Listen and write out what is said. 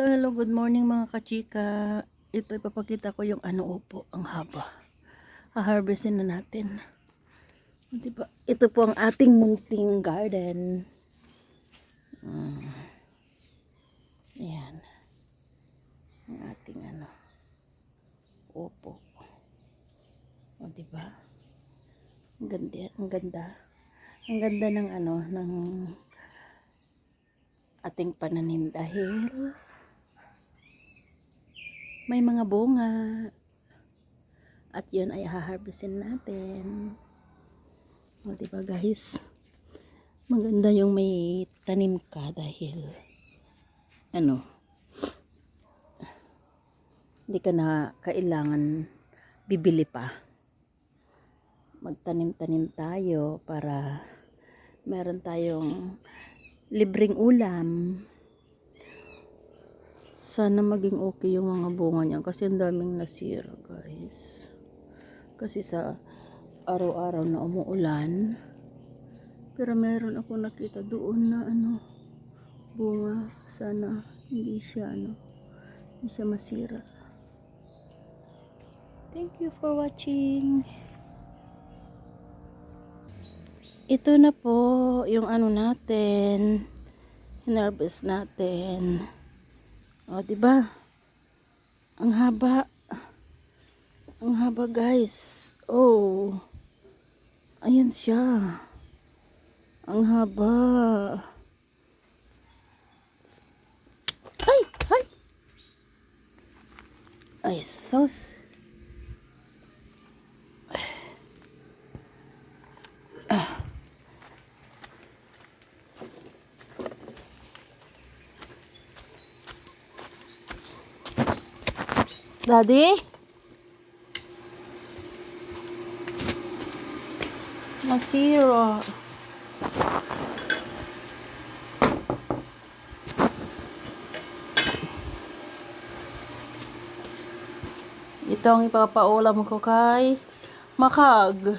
Hello, good morning mga kachika. Ito ipapakita ko yung upo, ang haba. Ha-harvestin na natin. Diba? Ito po ang ating munting garden. Ayan. Ang ating upo. O diba? Ang ganda, ang ganda. Ang ganda ng ng ating pananim dahil may mga bunga at yun ay haharvestin natin. O diba guys, maganda yung may tanim ka dahil hindi ka na kailangan bibili pa. Magtanim-tanim tayo para meron tayong libreng ulam. Sana maging okay yung mga bunga niya kasi ang daming nasira guys. Kasi sa araw-araw na umuulan, pero meron ako nakita doon na bunga. Sana hindi siya masira. Thank you for watching. Ito na po yung natin, hinarvest natin. O diba? Ang haba. Ang haba guys. Oh. Ayan siya. Ang haba. Ay! Ay! Ay sus. Daddy? Masira. Ito ang ipapaulam ko kay Makag.